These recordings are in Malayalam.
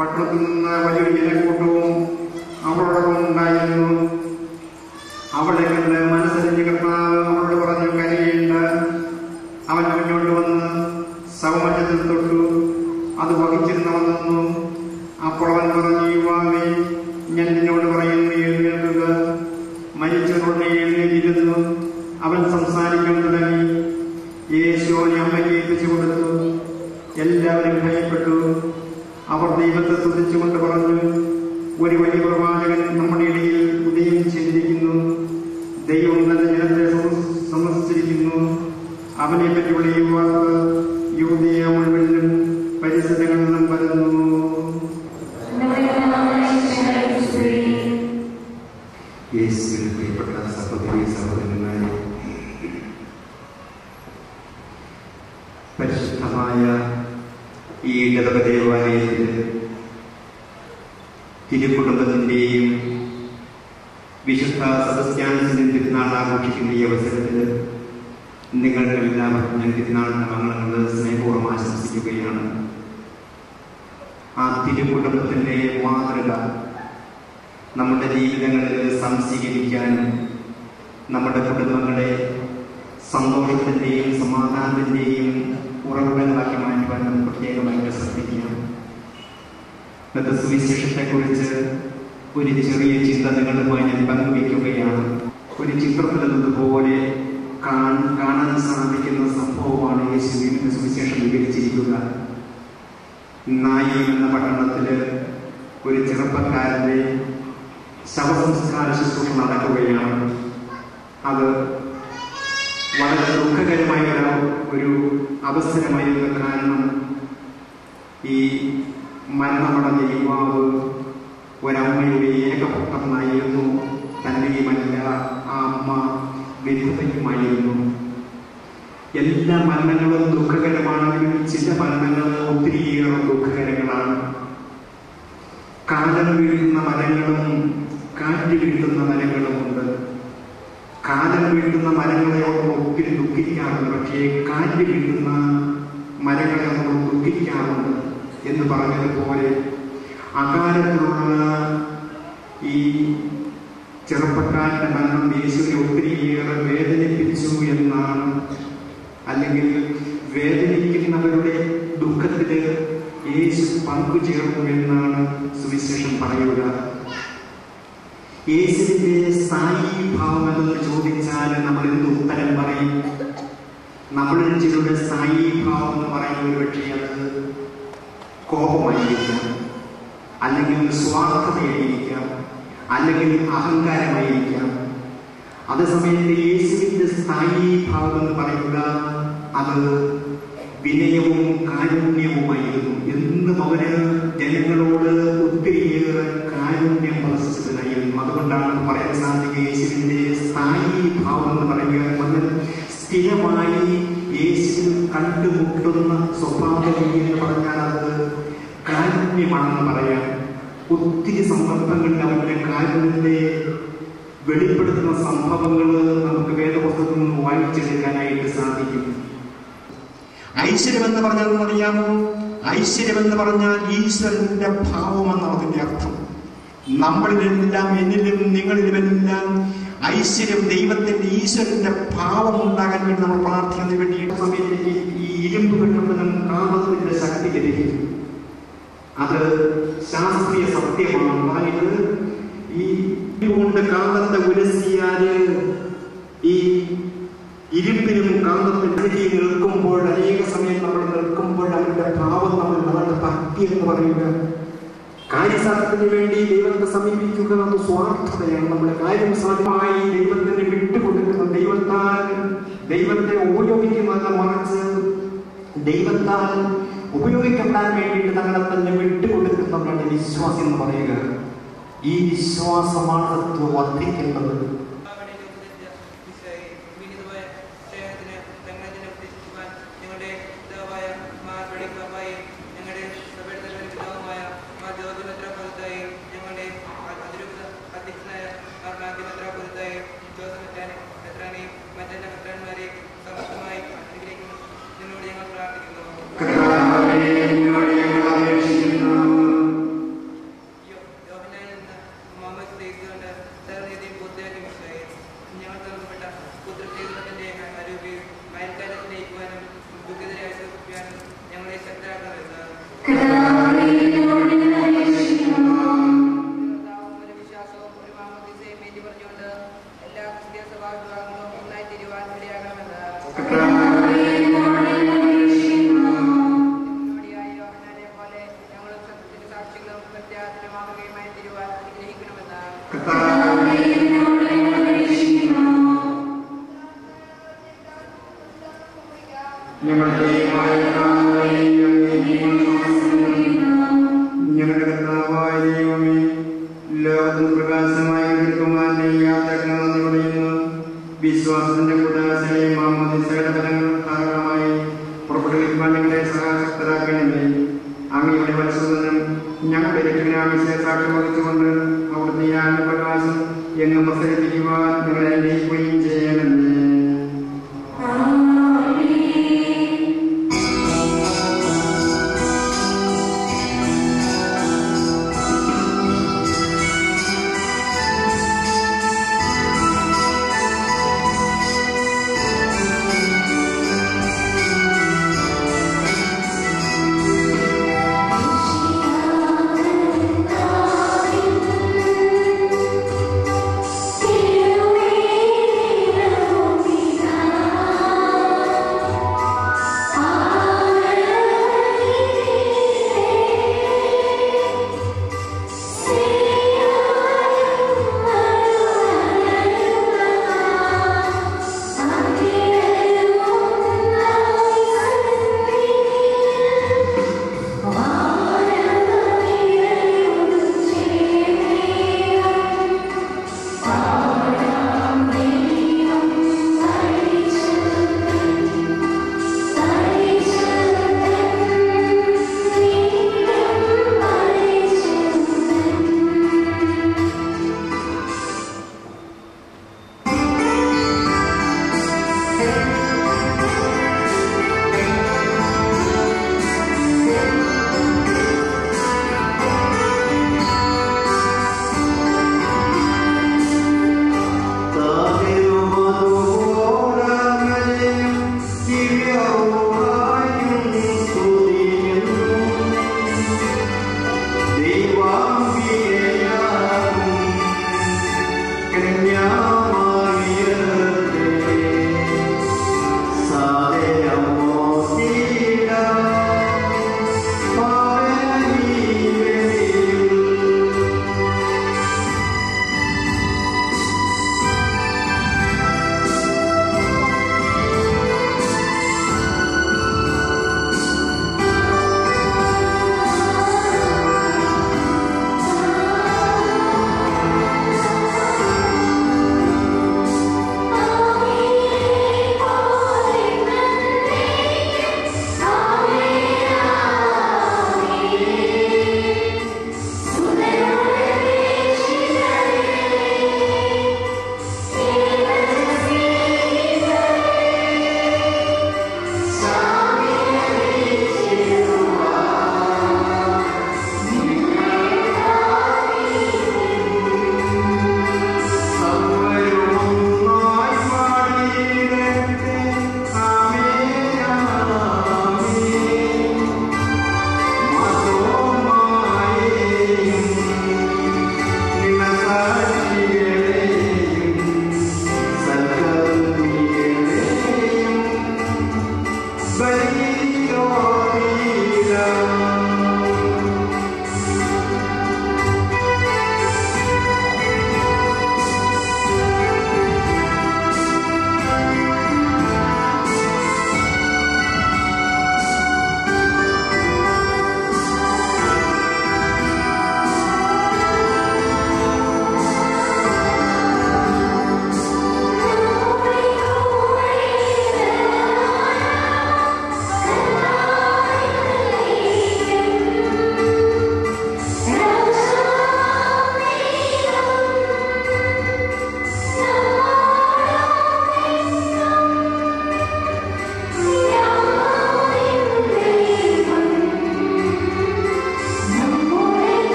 പട്ടണത്തിൽ നിന്ന് വലിയൊരു ജനക്കൂട്ടവും അവളോടൊപ്പം ഉണ്ടായിരുന്നു. അവളെ കണ്ട് മനസ്സറിഞ്ഞ് കർത്താവ് അവളോട് പറഞ്ഞു, കരയേണ്ട. അവൻ മുന്നോട്ട് വന്ന് ശവമഞ്ചത്തിൽ തൊട്ടു. അത് വഹിച്ചിരുന്നവൻ നിന്നു. അപ്പോൾ അവൻ പറഞ്ഞു, യുവാവേ, ഞാൻ നിന്നോട് പറയുന്നു, എഴുന്നേൽക്കുക. മരിച്ചവരോട് എഴുന്നേറ്റിരുന്നു. അവൻ സംസാരിക്കാൻ തുടങ്ങി. യേശു അവനെ അമ്മയ്ക്ക് ഏൽപ്പിച്ചു കൊടുത്തു. എല്ലാവരും ഭയപ്പെട്ടു. അവർ ദൈവത്തെ സ്തുതിച്ചുകൊണ്ട് പറഞ്ഞു, ഒരു വലിയ പ്രവാചകൻ നമ്മുടെ ഇടയിൽ ഉദയം ചെയ്തിരിക്കുന്നു. ദൈവം തന്റെ ജനത്തെ സന്ദർശിച്ചിരിക്കുന്നു. അവനെ പറ്റിയുള്ള ഈ വാർത്ത യൂദയ മുഴുവനും പരിസരങ്ങളിലും പരന്നു. യേശുവിൽ പ്രിയപ്പെട്ട സഹോദരീ സഹോദരന്മാരെ, പരിശുദ്ധമായ ഈ ഇടവക ദേവാലയത്തിൽ തിരുക്കുടുംബത്തിൻ്റെയും വിശുദ്ധ സെബസ്ത്യാനോസിന്റെ തിരുനാൾ ആഘോഷിക്കുന്ന ഈ അവസരത്തിൽ നിങ്ങൾക്കെല്ലാവർക്കും ഞാൻ തിരുനാളിന്റെ മംഗളങ്ങൾ സ്നേഹപൂർവ്വം ആശംസിക്കുകയാണ്. ആ തിരുക്കുടുംബത്തിന്റെ മാതൃക നമ്മുടെ ജീവിതങ്ങളിൽ സംശീകരിക്കാനും നമ്മുടെ കുടുംബങ്ങളെ സന്തോഷത്തിൻ്റെയും സമാധാനത്തിൻ്റെയും ഉറവിടങ്ങളാക്കി മാറ്റുവാൻ നമുക്ക് പ്രത്യേകമായിട്ട് ശ്രദ്ധിക്കാം. ഇന്നത്തെ സുവിശേഷത്തെക്കുറിച്ച് ഒരു ചെറിയ ചിന്ത നിങ്ങളുമായി ഞാൻ പങ്കുവയ്ക്കുകയാണ്. ഒരു ചിത്രത്തിൽ നിന്നതുപോലെ കാണാൻ സാധിക്കുന്ന സംഭവമാണ് യേശുവിന്റെ സുവിശേഷം വിവരിച്ചിരിക്കുക. നായിം എന്ന പട്ടണത്തില് ഒരു ചെറുപ്പക്കാരന്റെ ശവസംസ്കാര ശുശ്രൂഷ നടക്കുകയാണ്. അത് വളരെ ദുഃഖകരമായ ഒരു അവസരമായിരുന്നു. കാരണം ഈ മരണമടഞ്ഞ യുവാവ് ഒരമ്മയുടെ ഏകപുത്രനായിരുന്നു. തന്നെയുമല്ല, ആ അമ്മ വിധവയുമായിരുന്നു. എല്ലാ മരണങ്ങളും ദുഃഖകരമാണെങ്കിലും ചില മരണങ്ങൾ ഒത്തിരിയേറെ ദുഃഖകരങ്ങളാണ്. കാലം വീഴുന്ന മരങ്ങളും കാറ്റ് വീഴുന്ന മരങ്ങളുമുണ്ട്. കാലം വീഴുന്ന മരങ്ങളെ നമ്മൾ ഒത്തിരി ദുഃഖിക്കാറുണ്ട്. പക്ഷേ കാറ്റ് വീഴുന്ന മരങ്ങളെ നമ്മൾ ദുഃഖിക്കാറുണ്ട് എന്ന് പറഞ്ഞതുപോലെ അകാലത്തിലുള്ള ഈ ചെറുപ്പക്കാരന്റെ മരണം യേശുവിനെ ഒത്തിരിയേറെ വേദനിപ്പിച്ചു എന്നാണ്, അല്ലെങ്കിൽ വേദനിക്കുന്നവരുടെ ദുഃഖത്തില് യേശു പങ്കുചേർന്നു എന്നാണ് സുവിശേഷം പറയുക. യേശുവിന്റെ സ്ഥായീഭാവം എന്ന് ചോദിച്ചാൽ നമ്മൾ എന്ത് ഉത്തരം പറയും? നമ്മളിൽ ചിലരുടെ സ്ഥായീഭാവം എന്ന് പറയുന്ന ഒരു പക്ഷേ അത് കോപമായിരിക്കാം, അല്ലെങ്കിൽ സ്വാർത്ഥതയായിരിക്കാം, അല്ലെങ്കിൽ അഹങ്കാരമായിരിക്കാം. അതേസമയത്ത് യേശുവിന്റെ സ്ഥായീഭാവം എന്ന് പറയുക അത് വിനയവും കാരുണ്യവുമായിരുന്നു. എന്നും അവന് ജനങ്ങളോട് ഒത്തിരിയേറെ കാരുണ്യം പ്രദർശിച്ചതായിരുന്നു. അതുകൊണ്ടാണ് പറയാൻ സാധിക്കുക യേശുവിന്റെ സ്ഥായീഭാവം എന്ന് പറയുക സ്ഥിരമായി യേശുവിൽ കണ്ടുമുട്ടുന്ന സ്വഭാവം എന്ന് പറഞ്ഞാൽ അത് കാരുണ്യമാണെന്ന് പറയാം. ഒത്തിരി സന്ദർഭങ്ങളിൽ അവരുടെ കാരുണ്യത്തെ വെളിപ്പെടുത്തുന്ന സംഭവങ്ങൾ നമുക്ക് വേദപുസ്തകത്തിൽ നിന്ന് വായിച്ചെടുക്കാനായിട്ട് സാധിക്കും. ഐശ്വര്യമെന്ന് പറഞ്ഞാൽ അറിയാമോ? ഐശ്വര്യമെന്ന് പറഞ്ഞാൽ ഈശ്വരന്റെ ഭാവമെന്നാണ് അതിന്റെ അർത്ഥം. നമ്മളിലെല്ലാം, എന്നിലും നിങ്ങളിലുമെല്ലാം ഐശ്വര്യം, ദൈവത്തിന്റെ ഈശ്വരന്റെ ഭാവം ഉണ്ടാകാൻ വേണ്ടി നമ്മൾ പ്രാർത്ഥിക്കുന്നതിന് വേണ്ടി സമയത്ത് ഈ ഇരുമ്പ് കെട്ടുമ്പോഴും കാമത്തിന്റെ ശക്തി ലഭിക്കും. അത് ശാസ്ത്രീയ സത്യമാണ്. അതായത് ഈ കൊണ്ട് കാന്തത്തെ ഉരസിയാല് ഈ ഇരുമ്പിനും കാന്തത്തിനും നിൽക്കുമ്പോൾ, അനേക സമയം നമ്മൾ നിൽക്കുമ്പോൾ അവരുടെ ഭാവം നമ്മളുടെ ഭക്തി എന്ന് പറയുക. കാര്യസാധ്യത്തിന് വേണ്ടി ദൈവത്തെ സമീപിക്കുക എന്നത് സ്വാർത്ഥതയാണ്. നമ്മുടെ കാര്യം സാധ്യമായി ദൈവത്തിന് വിട്ടുകൊടുക്കുന്ന, ദൈവത്തെ ഉപയോഗിക്കുന്നത് മറിച്ച് ദൈവത്താൽ ഉപയോഗിക്കപ്പെടാൻ വേണ്ടിയിട്ട് തങ്ങളെ തന്നെ വിട്ടുകൊടുക്കുന്നവരാണ് വിശ്വാസം എന്ന് പറയുക. ഈ വിശ്വാസമാണ് വർദ്ധിക്കേണ്ടത്. ഞങ്ങളുടെ കർത്താവായ ദൈവമേ, ലോകത്തിന് പ്രകാശമായി എടുക്കുവാൻ യാത്രകളെന്ന് പറയുന്നു. വിശ്വാസത്തിന്റെ ഉദാസനയും മാമോദിസയുടെ ഫലങ്ങൾ ധാരാളമായി പുറപ്പെടുവിക്കുവാൻ ഞങ്ങളെ സഹായശക്തരാക്കണമേ. അങ്ങയുടെ വത്സവനും ഞങ്ങളുടെ രക്ഷകനാവശ്യ സാക്ഷ്യം വഹിച്ചുകൊണ്ട് അവിടുത്തെ ജ്ഞാനപ്രകാശം എങ്ങും പ്രസരിപ്പിക്കുവാൻ ഞങ്ങളെ അനുഗ്രഹിക്കുകയും ചെയ്യണമേ. Give me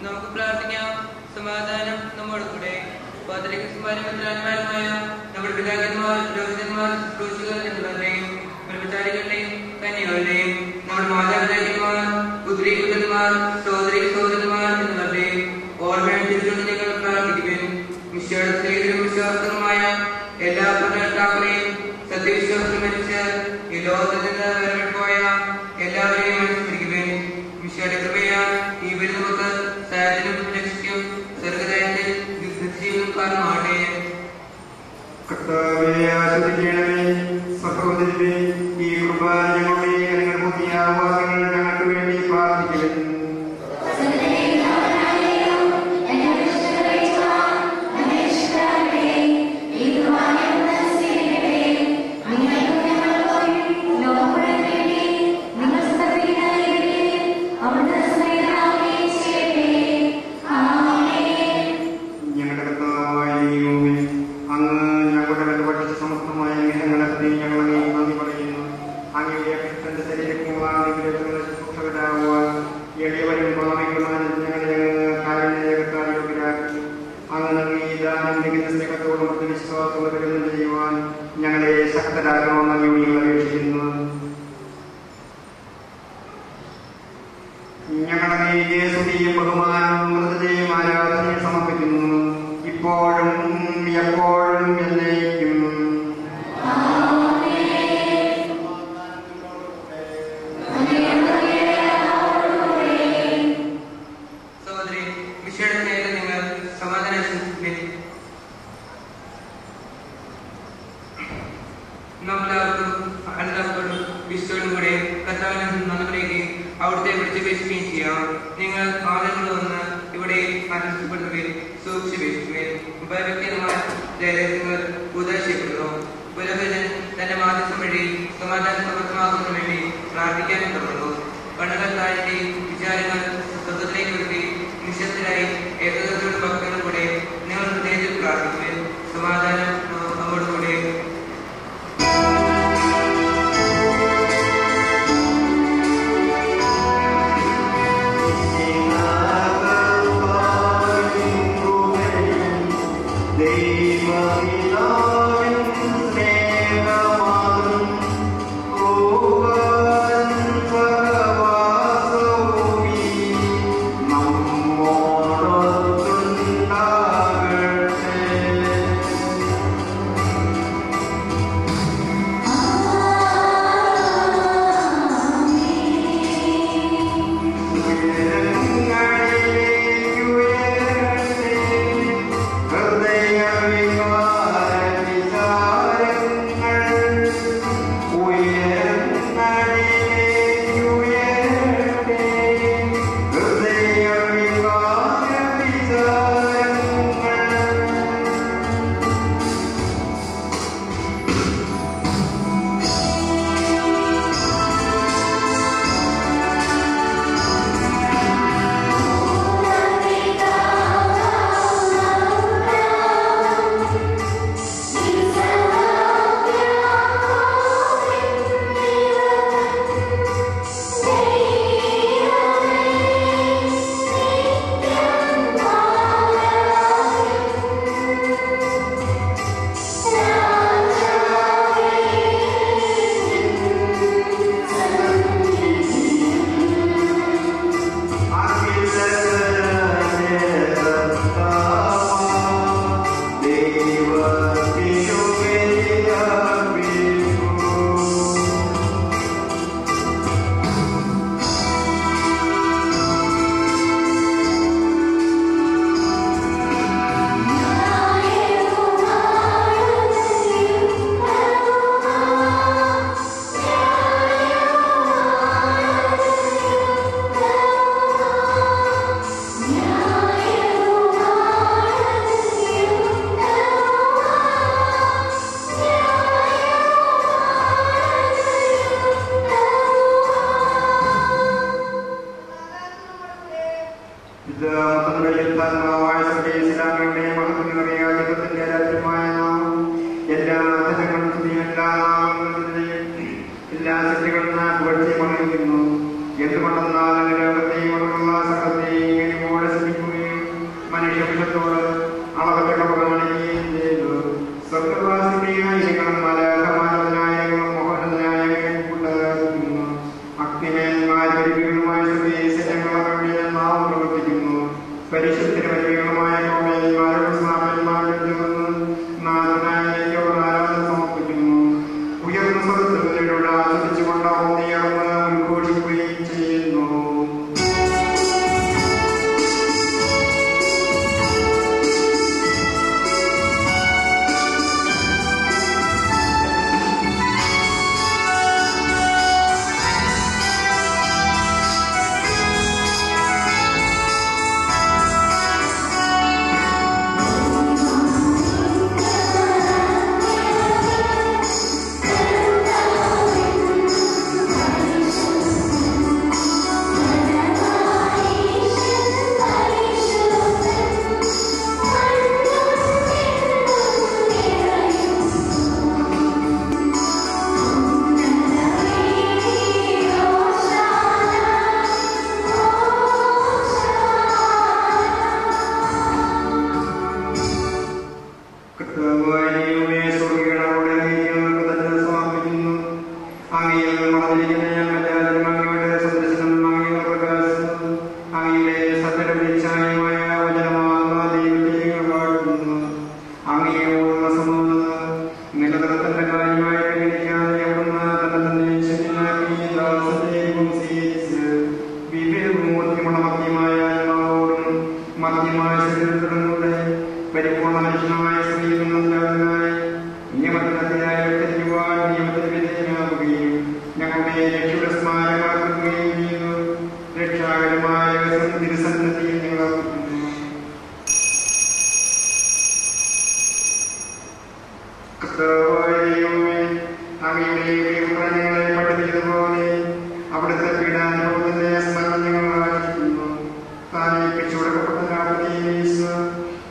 നമുക്ക് പ്രാർത്ഥിക്കാം. സമാധാനം നമ്മോട് കൂടെ. പാത്രികന്മാരുമായ നമ്മുടെ പിതാക്കന്മാർ, പുരോഹിതന്മാർ, ശുശ്രൂഷകർ എന്നിവരുടെയും ബ്രഹ്മചാരികളുടെയും കന്യകളുടെയും നമ്മുടെ മാതാപിതാക്കന്മാർ, പുത്രീപുത്രന്മാർ, സഹോദരി സഹോദരന്മാർ എന്നിവരുടെയും ഓർമ്മയനുസരിച്ചുകൊണ്ട് നിങ്ങൾ പ്രാർത്ഥിക്കുവാൻ വിശ്വാസത്തിലും വിശ്വാസവുമായ എല്ലാ ഭരണകർത്താക്കളെയും സത്യവിശ്വാസം മരിച്ച് ഈ ലോകത്തിൽ നിന്ന് വേർപെട്ടുപോയ എല്ലാവരെയും അനുസ്മരിക്കുവാൻ വിശ്വാസ കൃപയാൽ ഈ വരുന്നവർക്ക് സഹായത്തിനും രക്ഷയ്ക്കും സ്വർഗരാജ്യത്തിൽ നിത്യജീവനും കാരണമാകട്ടെ. കർത്താവേ, ആശ്വസിക്കണമേ. സഹോദരരെ, ഈ കുർബാന ഞങ്ങളുടെ കരങ്ങൾ പൂർത്തിയാവാൻ ഞങ്ങൾക്ക് വേണ്ടി പ്രാർത്ഥിക്കുന്നു. ഞങ്ങളെ ശക്തരാകണമെന്ന് അപേക്ഷിക്കുന്നു. ഞങ്ങളെ സ്തുതിയും ബഹുമാനവും മൃതയും ആരാധനയും സമർപ്പിക്കുന്നു, ഇപ്പോഴും എപ്പോഴും എന്നേക്കും. സഹോദരി, വിശ്വയുടെ നിങ്ങൾ സമാധാനം എല്ലാവർക്കും വിശ്വയോടും കൂടെ കർത്താവിനെ നന്ദി പറയുകയും അവിടുത്തെ വിളിച്ചപേക്ഷിക്കുകയും ചെയ്യാം. നിങ്ങൾ ആദരങ്ങൾ വന്ന് ഇവിടെ ആനന്ദപ്പെടുത്തുകയും സൂക്ഷിപ്പേക്ഷിക്കുകയും ഉപരക്തമായ ജയങ്ങൾ ഉദാശയപ്പെടുന്നു. പുലകജൻ തന്റെ മാധ്യസ്ഥം വഴി സമാധാനം സമർത്ഥമാക്കുന്നതിന് വേണ്ടി പ്രാർത്ഥിക്കാനും തുടർന്നു. കണ്ണുകൾക്കാരുടെയും വിചാരങ്ങൾ സ്വന്തത്തിലേക്ക് വരുത്തി നിശബ്ദരായി ഏകതയോട് ഭക്തരുടെ കൂടെ നിങ്ങൾ ഹൃദയത്തിൽ പ്രാർത്ഥിക്കുകയും സമാധാനം നമ്മോടുകൂടെ. എന്തുകൊണ്ടെന്നാൽ ലോകത്തെയും സകലത്തെയും പരിശുദ്ധ പരിവേഗമായ നാഥനായിലേക്ക് ആരാധന സമർപ്പിക്കുന്നു. ഉയർന്ന സ്വരത്തിലൂടെ ആസ്വദിച്ചുകൊണ്ടാവും നീയർന്ന് ഉദ്ഘോഷിക്കുകയും ചെയ്യുന്നു. അവിടുത്തെ പീഡാനുഭവത്തിന്റെ സ്മരണ ഞങ്ങൾ ആചരിക്കുന്നു. താനെ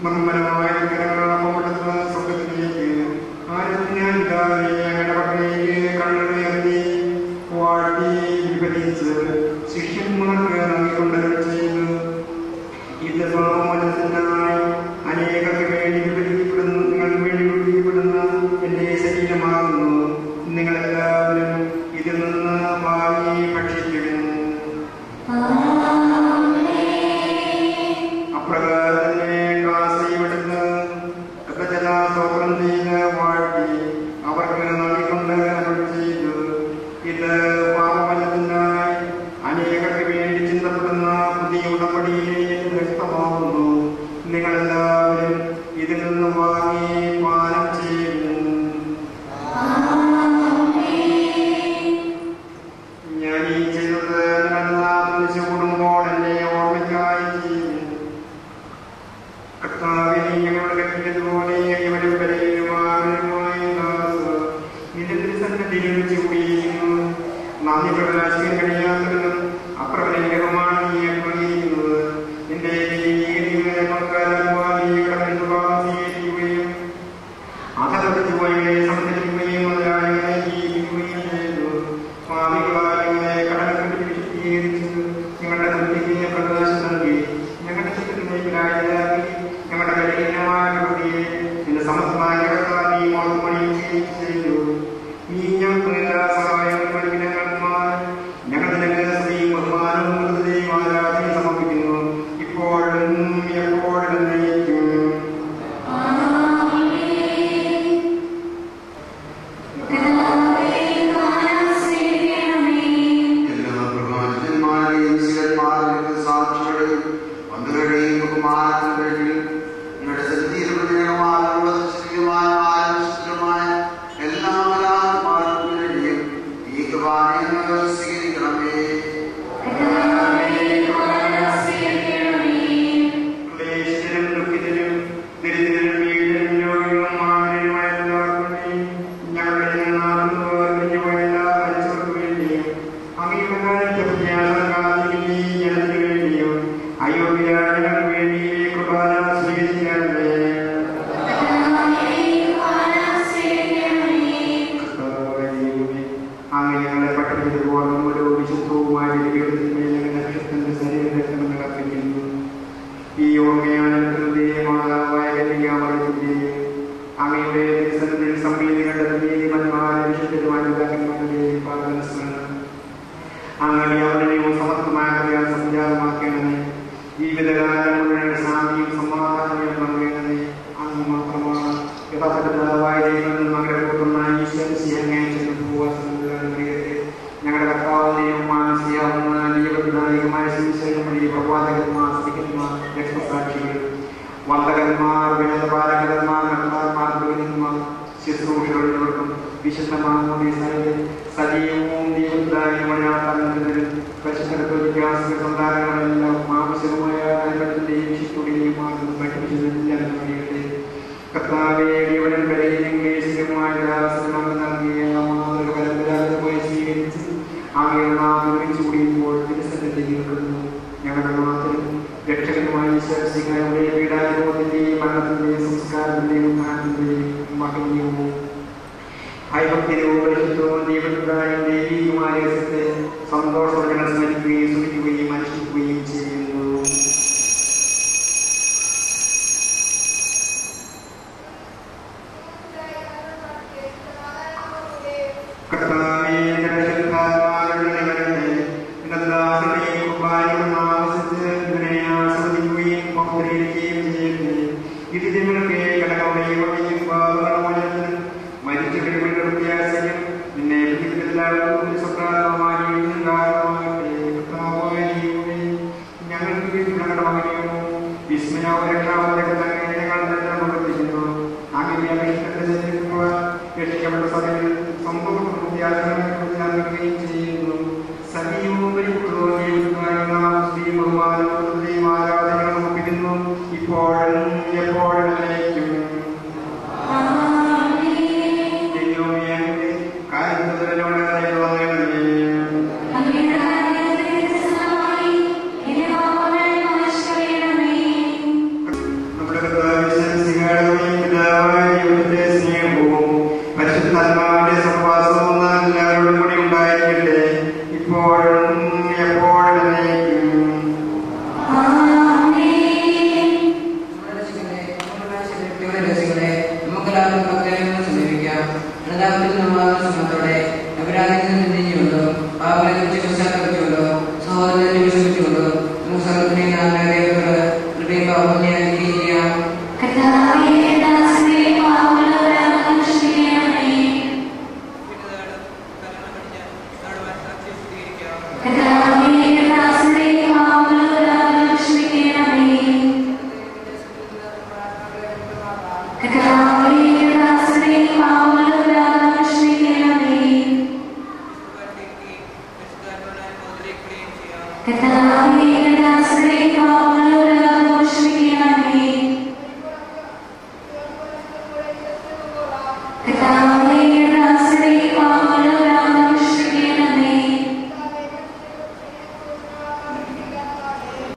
മർമ്മരമായ സ്വർഗത്തിലേക്ക് ഞങ്ങളുടെ പക്കലേക്ക് കണ്ണുയർത്തി വാട്ടി വിഭജിച്ച് ശിഷ്യന്മാർക്ക് നൽകിക്കൊണ്ട് ചെയ്തു. ഇത് പാപമോചനത്തിനായി അനേകർക്ക് വേണ്ടി വിഭജിക്കപ്പെടുന്നു. നിങ്ങൾക്ക് വേണ്ടി വിഭജിക്കപ്പെടുന്ന എന്റെ ശരീരമാകുന്നു. നിങ്ങളെല്ലാവരും ഇതിൽ നിന്ന് വാങ്ങി ഭക്ഷിക്കുവിൻ. അപ്രകാരം തന്നെ കാസയുമെടുത്ത് സ്തോത്രം ചെയ്ത് വാഴ്ത്തി അവർക്ക് നൽകിക്കൊണ്ട് അരുൾ ചെയ്തു. ഇത് പാപമോചനത്തിനായി അനേകർക്ക് വേണ്ടി ചിന്തപ്പെടുന്ന പുതിയ ഉടമ്പടിയിലെ രക്തമാകുന്നു. നിങ്ങളെല്ലാവരും ഇതിൽ നിന്ന് വാങ്ങി പാനം ചെയ്യുന്നു. ഞാൻ ഈ ചെയ്തത് കൂടുമ്പോൾ എന്നെ ഓർമ്മയ്ക്കായി ചെയ്യുന്നു. കർത്താവിനെ ഞങ്ങളുടെ കൽപ്പിച്ചതുപോലെ ഇവരും വരെയുമായി നിന്റെ തിരുസന്നിധിയിൽ വെച്ച് കൂടിയിരിക്കുന്നു. നന്ദി പ്രകാശിക്കാൻ കഴിയാത്തതും അപ്രവലംബമാണ് നീ അനുഭവിക്കുന്നത്. എന്റെ സ്വീകരിക്കുകയും അധപതിച്ചുപോയവരെ സംരക്ഷിക്കുകയും മുതലാളികളെ ജീവിക്കുകയും ചെയ്തു. സ്വാമികളായ കടൽക്കെട്ടി വിശദീകരിച്ച് ഞങ്ങളുടെ ബുദ്ധിക്ക് പ്രകാശം നൽകി. ഞങ്ങളുടെ ചിത്രത്തിലേക്കിലാക്കി ഞങ്ങളുടെ ബലഹീനമായ പ്രകൃതിയെ നിന്റെ സമർത്ഥമായ നീ ഓർമ്മണിയുകയും ചെയ്തു. നീ ഞങ്ങൾക്ക് എല്ലാ സഹായവും പരിഗണനങ്ങളുമായി ഞങ്ങൾ നിനക്ക് സ്ത്രീയും ബഹുമാനവും ഹൃദയവും ആരാധന സമർപ്പിക്കുന്നു. ഇപ്പോഴും എപ്പോഴും എന്നേക്കും. അങ്ങനെ അവരുടെ സമർത്ഥമായ സംജാതമാക്കണമേ. ജീവിതകാലം മുഴുവൻ സ്ത്രീകന്മാർ, രക്തസാക്ഷികൾ, വന്ദകന്മാർ, വേദപാരകന്മാർ, നന്ദന്മാർ, പുരോഹിതന്മാർ, ശുശ്രൂഷകൾക്കും വിശുദ്ധമായ സജീവവും ദൈവത്തായും സന്താനങ്ങളെല്ലാം ആവശ്യമായ നന്മത്തിന്റെയും വിശുദ്ധിയുടെയും മാർഗം പഠിപ്പിച്ചതെല്ലാം കർത്താവേ, ജീവനും കരയിലും കേസിലുമായ നൽകിയ പരമ്പരാഗതമായി സ്വീകരിച്ച് ആകെ നാം ഒരുമിച്ചുകൂടിയുമ്പോൾ തിരുസന്നിധി നിൽക്കുന്നു. ഞങ്ങളുടെ മാത്രം രക്ഷകനുമായ ശാസ്ത്രികളുടെ പീഡാനുഭവത്തിന്റെയും മരണത്തിന്റെയും സംസ്കാരത്തിന്റെയും ഉദ്ധാനത്തിന്റെയും മഹിമയും ഭയഭക്തിയും പരിശുദ്ധവും ദൈവത്തിന്റെയും ദൈവീകമായ രസത്തെ സന്തോഷത്തോടെ ഞങ്ങൾ സ്മരിക്കുകയും സ്തുതിക്കുകയും അനുഷ്ഠിക്കുകയും ചെയ്യുന്നു. സഹോദരനെ വിശ്വസിച്ചുകൊണ്ടോ നമുക്ക് സർവ്വത്തിനെയും നാം കൃപയും